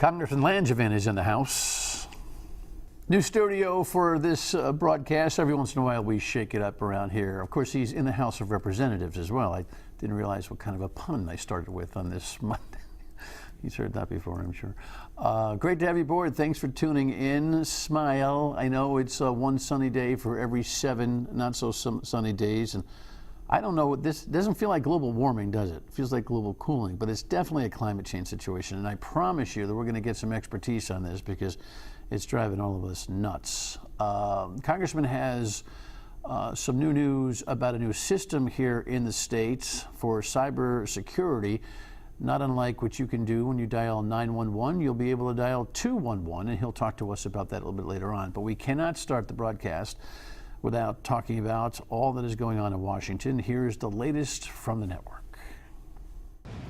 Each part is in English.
Congressman Langevin is in the house. New studio for this broadcast. Every once in a while we shake it up around here. Of course, he's in the House of Representatives as well. I didn't realize what kind of a pun I started with on this Monday. He's heard that before, I'm sure. Great to have you aboard. Thanks for tuning in. Smile. I know it's one sunny day for every 7 not so sunny days. And I don't know, this doesn't feel like global warming, does it? It feels like global cooling, but it's definitely a climate change situation. And I promise you that we're going to get some expertise on this because it's driving all of us nuts. Congressman has some new news about a new system here in the States for cybersecurity. Not unlike what you can do when you dial 911, you'll be able to dial 211, and he'll talk to us about that a little bit later on. But we cannot start the broadcast without talking about all that is going on in Washington. Here's the latest from the network.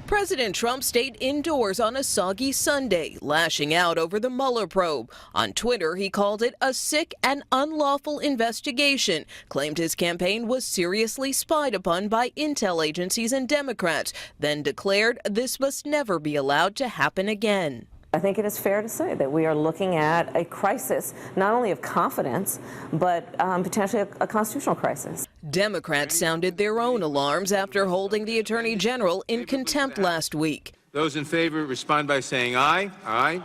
President Trump stayed indoors on a soggy Sunday, lashing out over the Mueller probe. On Twitter, he called it a sick and unlawful investigation, claimed his campaign was seriously spied upon by intel agencies and Democrats, then declared this must never be allowed to happen again. I think it is fair to say that we are looking at a crisis, not only of confidence, but potentially a constitutional crisis. Democrats sounded their own alarms after holding the Attorney General in contempt last week. Those in favor respond by saying aye. Aye.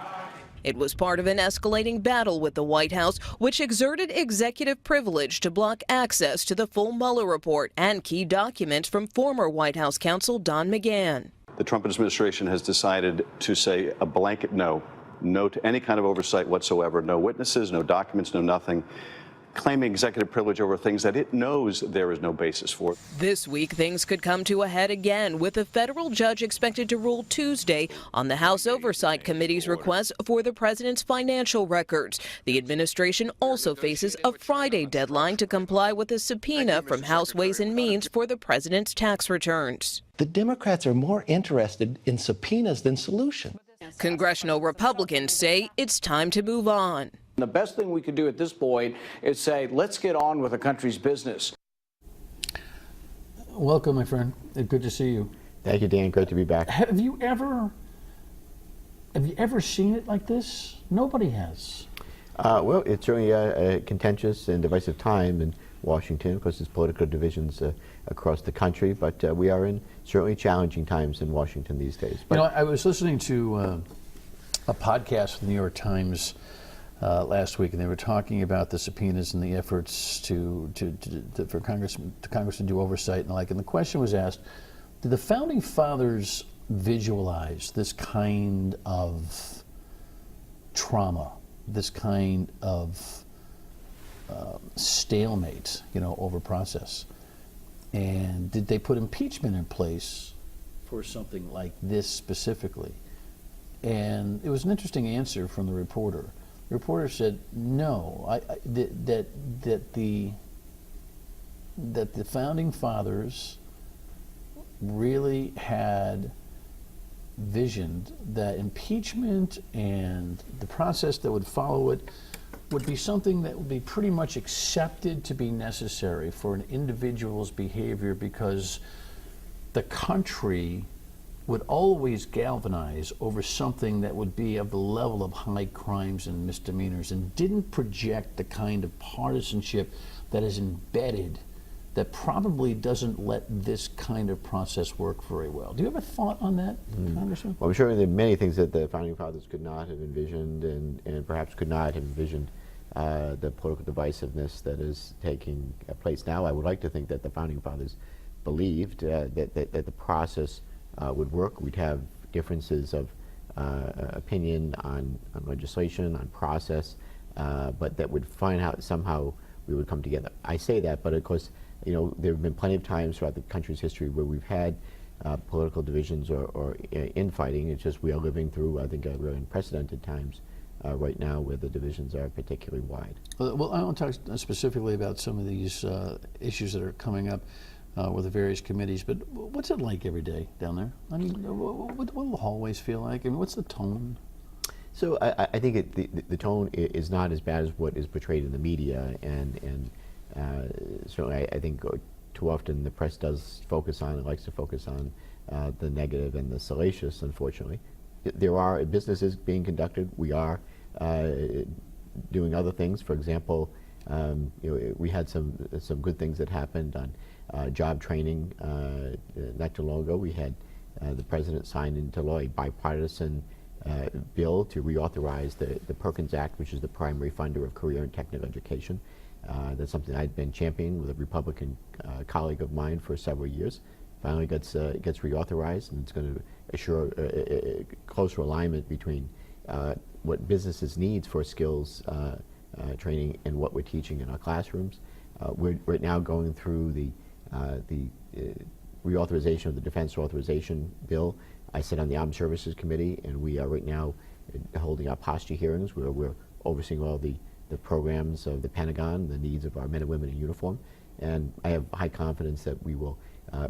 It was part of an escalating battle with the White House, which exerted executive privilege to block access to the full Mueller report and key documents from former White House counsel Don McGahn. The Trump administration has decided to say a blanket no to any kind of oversight whatsoever, no witnesses, no documents, no nothing, claiming executive privilege over things that it knows there is no basis for. This week, things could come to a head again, with a federal judge expected to rule Tuesday on the House Oversight Committee's request for the president's financial records. The administration also faces a Friday deadline to comply with a subpoena from House Ways and Means for the president's tax returns. The Democrats are more interested in subpoenas than solutions. Congressional Republicans say it's time to move on. The best thing we could do at this point is say, let's get on with the country's business. Welcome, my friend. Good to see you. Thank you, Dan. Great to be back. Have you ever seen it like this? Nobody has. Well, it's certainly a contentious and divisive time in Washington. Of course, there's political divisions across the country, but we are in certainly challenging times in Washington these days. But, I was listening to a podcast from the New York Times last week, and they were talking about the subpoenas and the efforts for Congress to do oversight and the like. And the question was asked: did the founding fathers visualize this kind of trauma, this kind of stalemate, over process? And did they put impeachment in place for something like this specifically? And it was an interesting answer from the reporter. The reporter said, no, that the founding fathers really had visioned that impeachment and the process that would follow it would be something that would be pretty much accepted to be necessary for an individual's behavior, because the country would always galvanize over something that would be of the level of high crimes and misdemeanors, and didn't project the kind of partisanship that is embedded, that probably doesn't let this kind of process work very well. Do you have a thought on that, Congressman? well, I'm sure there are many things that the founding fathers could not have envisioned, and perhaps could not have envisioned the political divisiveness that is taking place now. I would like to think that the founding fathers believed that the process would work. We'd have differences of opinion on legislation, on process, but that would find out somehow we would come together. I say that, but of course, there have been plenty of times throughout the country's history where we've had political divisions or infighting. It's just we are living through, I think, really unprecedented times right now where the divisions are particularly wide. Well, I want to talk specifically about some of these issues that are coming up with the various committees, but what's it like every day down there? I mean, what do the hallways feel like? I mean, what's the tone? So I think the tone is not as bad as what is portrayed in the media, and certainly I think too often the press does focus on, and likes to focus on the negative and the salacious, unfortunately. there are businesses being conducted. We are doing other things. For example, we had some good things that happened on job training not too long ago. We had the president signed into law a bipartisan bill to reauthorize the Perkins Act, which is the primary funder of career and technical education. That's something I'd been championing with a Republican colleague of mine for several years. Finally gets reauthorized, and it's going to assure closer alignment between what businesses needs for skills training and what we're teaching in our classrooms. We're right now going through the reauthorization of the Defense Authorization Bill. I sit on the Armed Services Committee, and we are right now holding our posture hearings where we're overseeing all the programs of the Pentagon, the needs of our men and women in uniform. And I have high confidence that we will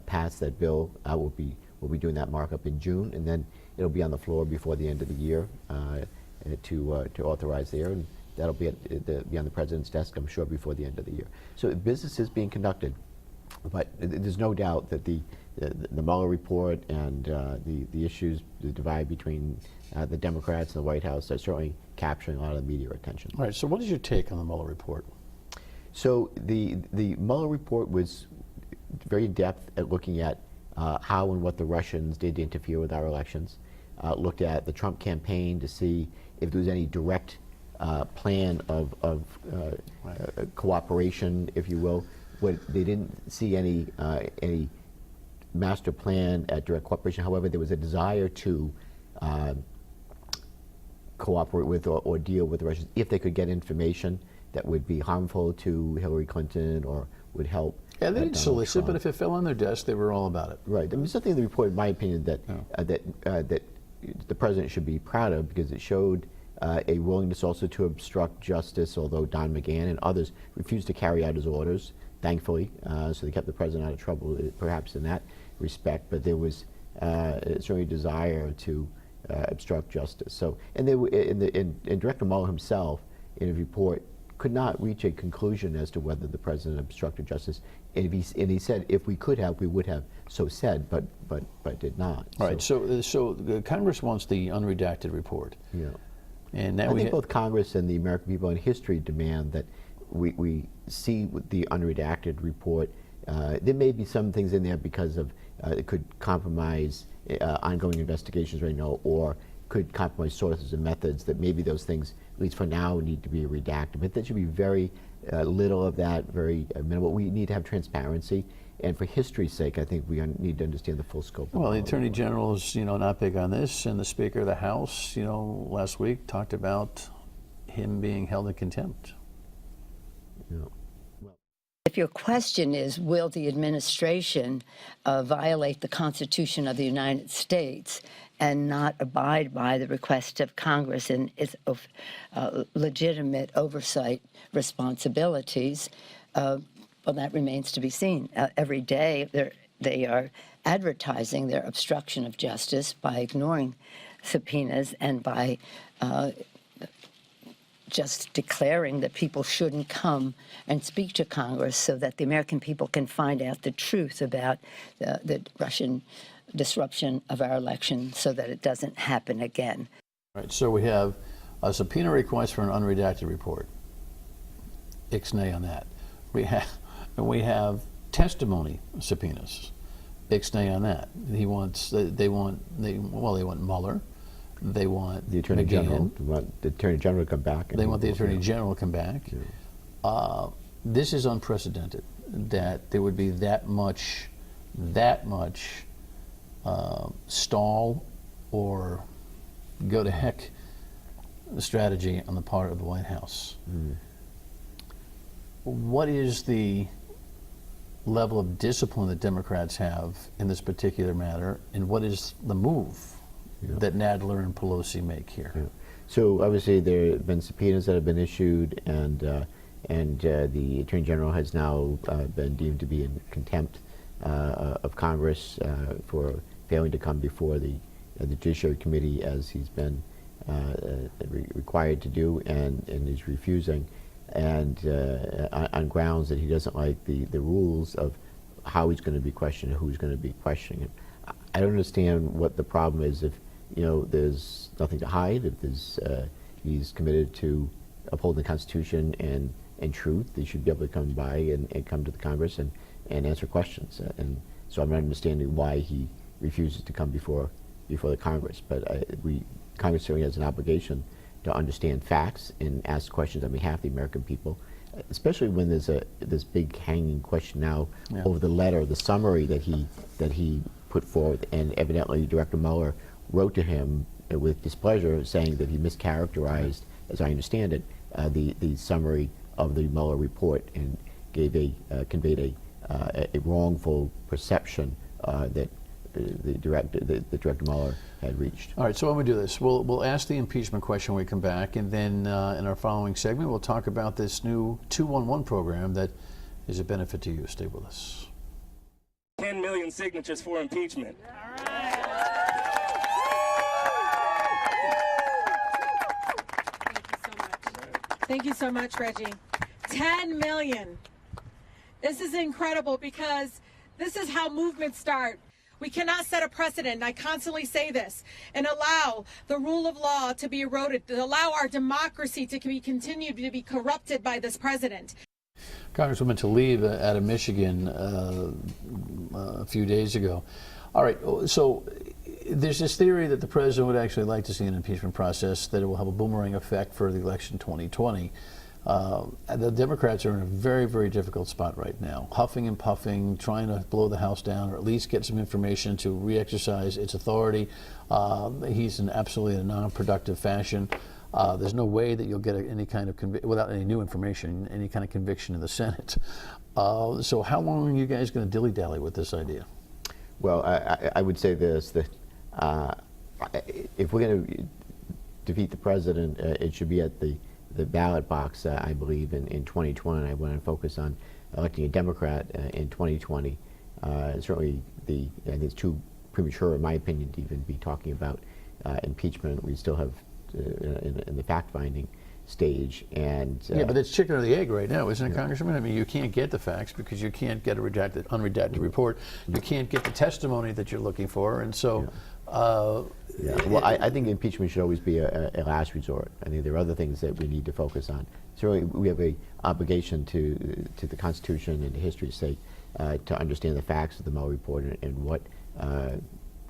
pass that bill. We'll be doing that markup in June, and then it'll be on the floor before the end of the year to authorize there, and that'll be be on the president's desk, I'm sure, before the end of the year. So business is being conducted, but there's no doubt that the Mueller report and the issues, the divide between the Democrats and the White House are certainly capturing a lot of the media attention. All right, so what is your take on the Mueller report? So the Mueller report was very in-depth at looking at how and what the Russians did to interfere with our elections, looked at the Trump campaign to see if there was any direct plan of cooperation, if you will. They didn't see any master plan at direct cooperation. However, there was a desire to cooperate with or deal with the Russians if they could get information that would be harmful to Hillary Clinton or would help. Yeah, they didn't Donald solicit, Trump. but if it fell on their desk, they were all about it. Right. I mean, something in the report, in my opinion, that that the president should be proud of, because it showed a willingness also to obstruct justice, although Don McGahn and others refused to carry out his orders, thankfully. So they kept the president out of trouble, perhaps in that respect. But there was certainly a desire to obstruct justice. So, and Director Mueller himself, in his report, could not reach a conclusion as to whether the president obstructed justice. And he said, if we could have, we would have so said, but did not. All right. So Congress wants the unredacted report. Yeah. And now I think both Congress and the American people in history demand that we see the unredacted report. There may be some things in there because of it could compromise ongoing investigations right now, or could compromise sources and methods, that maybe those things, at least for now, need to be redacted. But there should be very little of that, very minimal. We need to have transparency. And for history's sake, I think we need to understand the full scope. Well, the Attorney General is, not big on this, and the Speaker of the House, last week talked about him being held in contempt. Yeah. If your question is, will the administration violate the Constitution of the United States and not abide by the request of Congress and its legitimate oversight responsibilities, well, that remains to be seen. Every day they are advertising their obstruction of justice by ignoring subpoenas and by just declaring that people shouldn't come and speak to Congress so that the American people can find out the truth about the Russian disruption of our election so that it doesn't happen again. All right, so we have a subpoena request for an unredacted report. Ixnay on that. We have testimony subpoenas. Ixnay on that. They want Mueller. They want the Attorney McGahn. General. They want the Attorney General to come back. They want the Attorney General to come back. Yeah. This is unprecedented, that there would be that much stall or go to heck strategy on the part of the White House. What is the level of discipline that Democrats have in this particular matter, and what is the move that Nadler and Pelosi make here? Yeah. So obviously there have been subpoenas that have been issued, and the Attorney General has now been deemed to be in contempt of Congress for failing to come before the Judiciary Committee as he's been required to do, and is refusing, and on grounds that he doesn't like the rules of how he's going to be questioned and who's going to be questioning him. I don't understand what the problem is there's nothing to hide. If he's committed to upholding the Constitution and truth, he should be able to come by and come to the Congress and answer questions. And so I'm not understanding why he refuses to come before the Congress. But Congress certainly has an obligation to understand facts and ask questions on behalf of the American people, especially when there's this big hanging question now over the letter, the summary that he put forward, and evidently Director Mueller wrote to him with displeasure, saying that he mischaracterized, as I understand it, the summary of the Mueller report and conveyed a wrongful perception that the Director Mueller had reached. All right, so I'm going to do this. We'll ask the impeachment question when we come back, and then in our following segment, we'll talk about this new 211 program that is a benefit to you. Stay with us. 10 million signatures for impeachment. All right. Thank you so much, Reggie. 10 million. This is incredible because this is how movements start. We cannot set a precedent, and I constantly say this, and allow the rule of law to be eroded, to allow our democracy to be continued to be corrupted by this president. Congresswoman Tlaib out of Michigan a few days ago. All right, so there's this theory that the president would actually like to see an impeachment process, that it will have a boomerang effect for the election 2020. The Democrats are in a very, very difficult spot right now, huffing and puffing, trying to blow the House down, or at least get some information to re-exercise its authority. He's in absolutely a non-productive fashion. There's no way that you'll get any kind of without any new information, any kind of conviction in the Senate. So how long are you guys going to dilly-dally with this idea? Well, I would say this, that if we're going to defeat the president, it should be at the ballot box, I believe, in 2020. I want to focus on electing a Democrat in 2020. Certainly, I think it's too premature, in my opinion, to even be talking about impeachment. We still have in the fact-finding stage, and yeah, but it's chicken or the egg right now, isn't it, Congressman? I mean, you can't get the facts because you can't get a unredacted report. You can't get the testimony that you're looking for, and so. Well, I think impeachment should always be a last resort. I think there are other things that we need to focus on. Certainly, we have an obligation to the Constitution and the history's sake to understand the facts of the Mueller report and what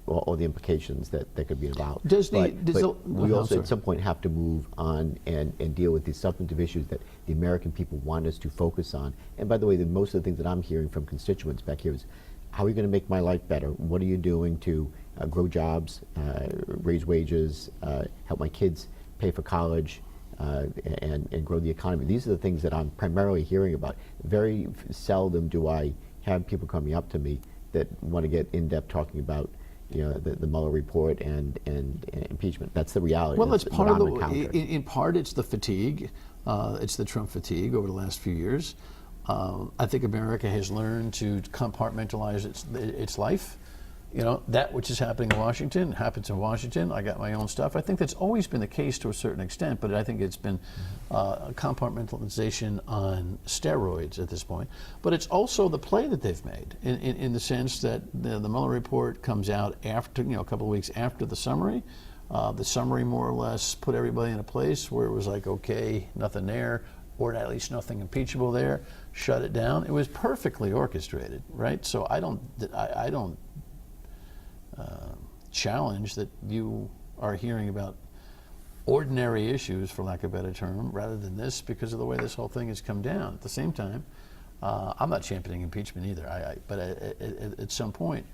all the implications that could be involved. We also at some point have to move on and deal with these substantive issues that the American people want us to focus on. And by the way, most of the things that I'm hearing from constituents back here is, how are you going to make my life better? What are you doing to grow jobs, raise wages, help my kids pay for college, and grow the economy? These are the things that I'm primarily hearing about. Very seldom do I have people coming up to me that want to get in-depth talking about the Mueller report and impeachment. That's the reality. Well, that's part of in part it's the fatigue. It's the Trump fatigue over the last few years. I think America has learned to compartmentalize its life. That which is happening in Washington happens in Washington. I got my own stuff. I think that's always been the case to a certain extent, but I think it's been compartmentalization on steroids at this point. But it's also the play that they've made in the sense that the Mueller report comes out after, a couple of weeks after the summary. The summary more or less put everybody in a place where it was like, okay, nothing there, or at least nothing impeachable there. Shut it down. It was perfectly orchestrated, right? So I don't challenge that you are hearing about ordinary issues, for lack of a better term, rather than this, because of the way this whole thing has come down. At the same time, I'm not championing impeachment either, but at some point,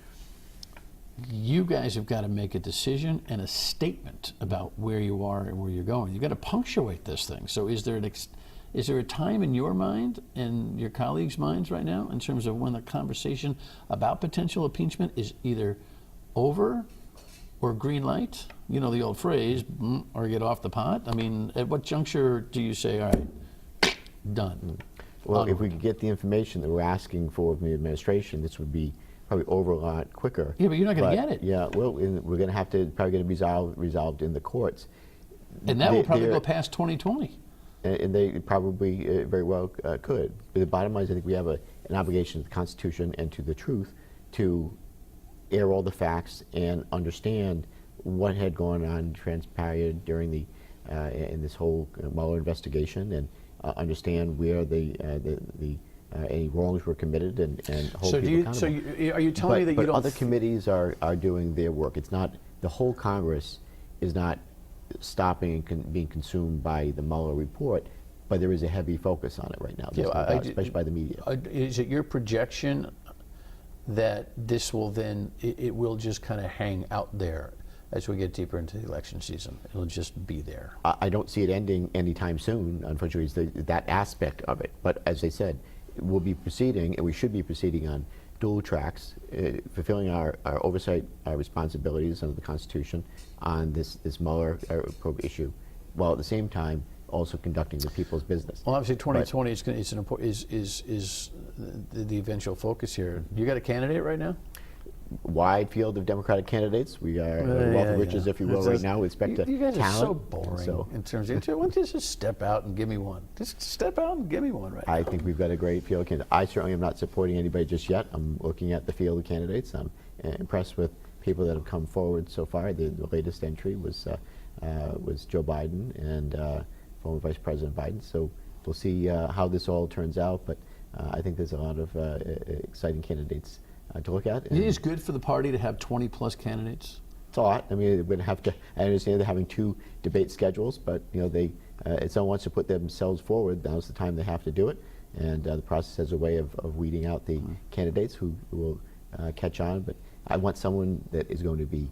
you guys have got to make a decision and a statement about where you are and where you're going. You've got to punctuate this thing. So is there a time in your mind and your colleagues' minds right now in terms of when the conversation about potential impeachment is either over or green light? The old phrase, or get off the pot. I mean, at what juncture do you say, all right, done? Well, if we could get the information that we're asking for from the administration, this would be probably over a lot quicker. Yeah, but you're not going to get it. Yeah, well, we're going to have to probably get it resolved in the courts. And that will probably go past 2020. And they probably very well could. But the bottom line is, I think we have an obligation to the Constitution and to the truth to air all the facts and understand what had gone on, transpired during the in this whole Mueller investigation, and understand where any wrongs were committed and hold people accountable. So are you telling me that you don't? Other committees are doing their work. It's not the whole Congress is not stopping and being consumed by the Mueller report, but there is a heavy focus on it right now, especially by the media. Is it your projection that this will then, it will just kind of hang out there as we get deeper into the election season? It'll just be there. I don't see it ending anytime soon, unfortunately, is that aspect of it. But as I said, we'll be proceeding, and we should be proceeding on dual tracks, fulfilling our oversight responsibilities under the Constitution on this Mueller probe issue, while at the same time also conducting the people's business. Well, obviously, 2020 is the eventual focus here. You got a candidate right now? Wide field of Democratic candidates. We are a wealth of riches, if you will, right now. We expect you guys talent. are so boring in terms of, why don't you just step out and give me one? Just step out and give me one right now. I think we've got a great field of candidates. I certainly am not supporting anybody just yet. I'm looking at the field of candidates. I'm impressed with people that have come forward so far. The latest entry was Joe Biden and former Vice President Biden. So we'll see how this all turns out. But I think there's a lot of exciting candidates to look at. It is good for the party to have 20 plus candidates. It's a lot. I mean, we're gonna have to. I understand they're having 2 debate schedules, but if someone wants to put themselves forward, now's the time they have to do it. And the process has a way of weeding out the candidates who will catch on. But I want someone that is going to be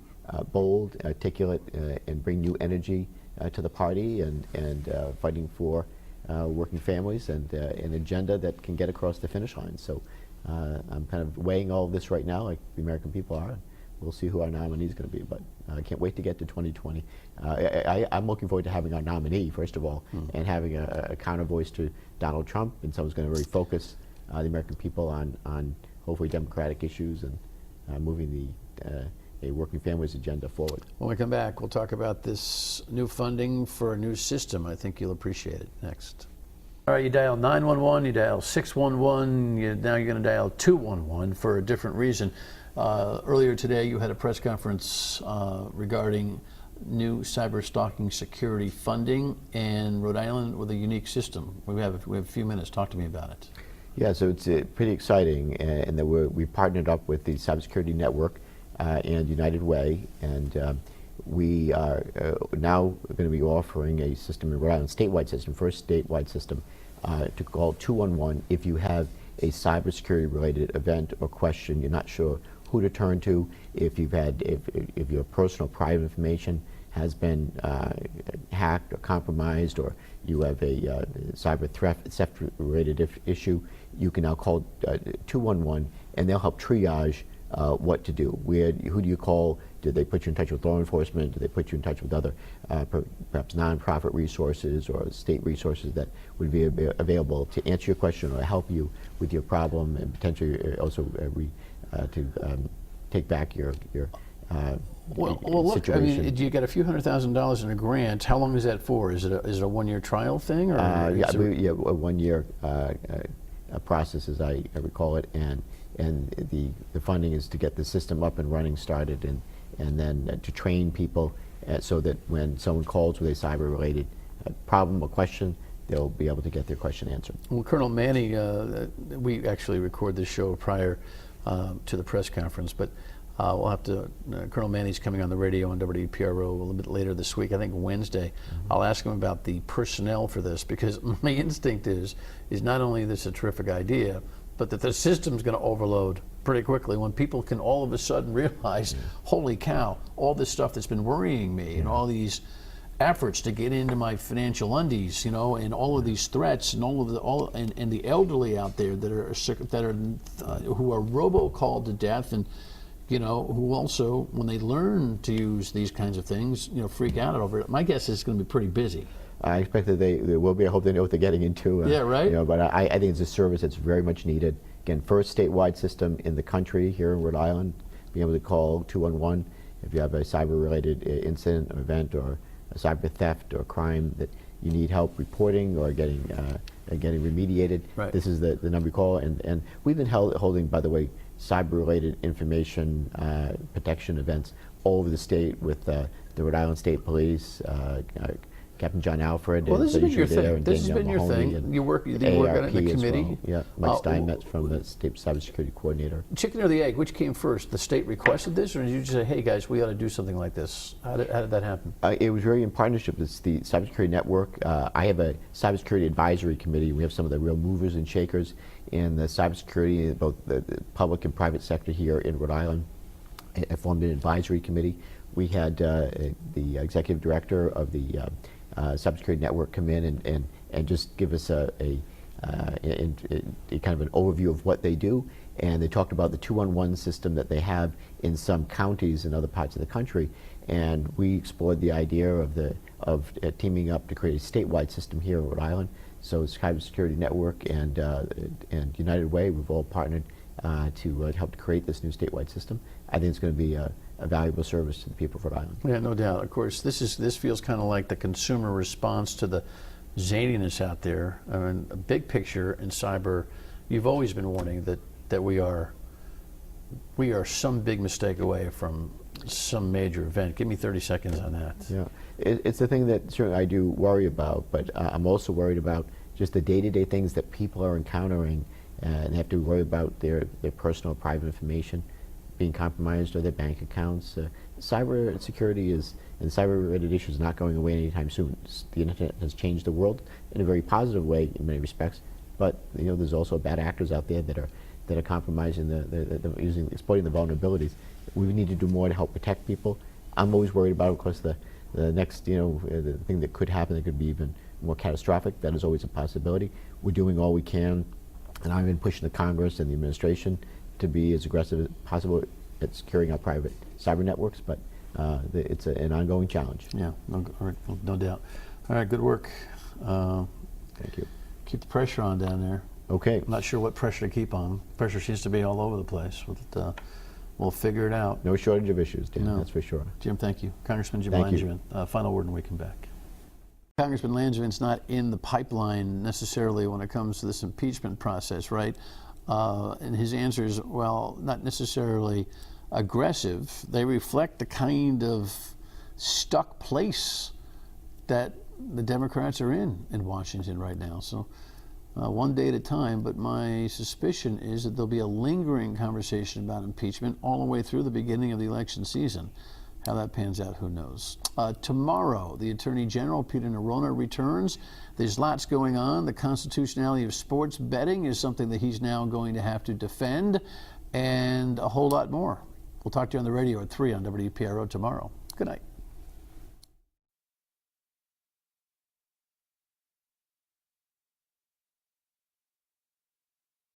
bold, articulate, and bring new energy to the party, and fighting for working families and an agenda that can get across the finish line. So I'm kind of weighing all of this right now, like the American people are. We'll see who our nominee is going to be, but I can't wait to get to 2020. I'm looking forward to having our nominee, first of all, and having a counter voice to Donald Trump, and someone's going to really focus the American people on hopefully democratic issues and moving a working families agenda forward. When we come back, we'll talk about this new funding for a new system. I think you'll appreciate it next. All right, you dial 911, you dial 611, now you're going to dial 211 for a different reason. Earlier today, you had a press conference regarding new cyber stalking security funding, and Rhode Island with a unique system. We have a few minutes. Talk to me about it. Yeah, so it's pretty exciting, and that we partnered up with the Cybersecurity Network and United Way, and we are now going to be offering a system in Rhode Island, statewide system, first statewide system, to call 211 if you have a cybersecurity related event or question, you're not sure who to turn to, if your personal private information has been hacked or compromised, or you have a cyber theft related issue, you can now call 211 and they'll help triage what to do. Who do you call? Do they put you in touch with law enforcement? Do they put you in touch with other perhaps nonprofit resources or state resources that would be available to answer your question or help you with your problem, and potentially also to take back your well, look, situation. I mean, you got a few $100,000 in a grant. How long is that for? Is it a 1-year trial thing? Or a 1-year process, as I recall it, and the funding is to get the system up and running, started, and then to train people so that when someone calls with a cyber-related problem or question, they'll be able to get their question answered. Well, Colonel Manny, we actually record this show prior to the press conference, but we'll have to, Colonel Manny's coming on the radio on WPRO a little bit later this week, I think Wednesday. I'll ask him about the personnel for this, because my instinct is not only this a terrific idea, but that the system's going to overload pretty quickly when people can all of a sudden realize, holy cow, all this stuff that's been worrying me and all these efforts to get into my financial undies, and all of these threats and and the elderly out there that are who are robocalled to death, and who also, when they learn to use these kinds of things, freak out over it. My guess is it's going to be pretty busy. I expect that they will be. I hope they know what they're getting into. Yeah, right. But I think it's a service that's very much needed. Again, first statewide system in the country here in Rhode Island, being able to call 211 if you have a cyber-related incident or event or a cyber theft or crime that you need help reporting or getting remediated. Right. This is the number you call, and we've been holding, by the way, cyber-related information protection events all over the state with the Rhode Island State Police, Captain John Alfred. Well, this has been your thing. This has Danielle been your Mahoney thing. You work on it in the committee. Well. Yeah, Mike Steinmetz from the State Cybersecurity Coordinator. Chicken or the egg, which came first? The state requested this, or did you just say, hey guys, we ought to do something like this? How did that happen? It was very in partnership with the Cybersecurity Network. I have a Cybersecurity Advisory Committee. We have some of the real movers and shakers in the cybersecurity, both the public and private sector here in Rhode Island. I formed an advisory committee. We had the executive director of the Cybersecurity Network come in and just give us a kind of an overview of what they do. And they talked about the 2-on-1 system that they have in some counties in other parts of the country. And we explored the idea of teaming up to create a statewide system here in Rhode Island. So Cybersecurity Network and United Way, we've all partnered to help to create this new statewide system. I think it's going to be a valuable service to the people of Rhode Island. Yeah, no doubt. Of course, this feels kind of like the consumer response to the zaniness out there. I mean, a big picture in cyber, you've always been warning that we are some big mistake away from some major event. Give me 30 seconds on that. Yeah, it's the thing that certainly I do worry about, but I'm also worried about just the day-to-day things that people are encountering and have to worry about their personal private information being compromised or their bank accounts. Cyber security and cyber-related issues not going away anytime soon. The internet has changed the world in a very positive way in many respects, but there's also bad actors out there that are compromising exploiting the vulnerabilities. We need to do more to help protect people. I'm always worried about, of course, the next the thing that could happen that could be even more catastrophic. That is always a possibility. We're doing all we can, and I've been pushing the Congress and the administration to be as aggressive as possible at securing our private cyber networks, but it's an ongoing challenge. Yeah, no doubt. All right, good work. Thank you. Keep the pressure on down there. Okay. I'm not sure what pressure to keep on. Pressure seems to be all over the place. We'll figure it out. No shortage of issues, Dan, no. That's for sure. Jim, thank you. Congressman Jim Thank Langevin. Final word and we come back. Congressman Langevin's not in the pipeline necessarily when it comes to this impeachment process, right? And his answers, well, not necessarily aggressive. They reflect the kind of stuck place that the Democrats are in Washington right now. So one day at a time, but my suspicion is that there'll be a lingering conversation about impeachment all the way through the beginning of the election season. How that pans out, who knows? Tomorrow, the Attorney General, Peter Nerona, returns. There's lots going on. The constitutionality of sports betting is something that he's now going to have to defend, and a whole lot more. We'll talk to you on the radio at 3 on WPRO tomorrow. Good night.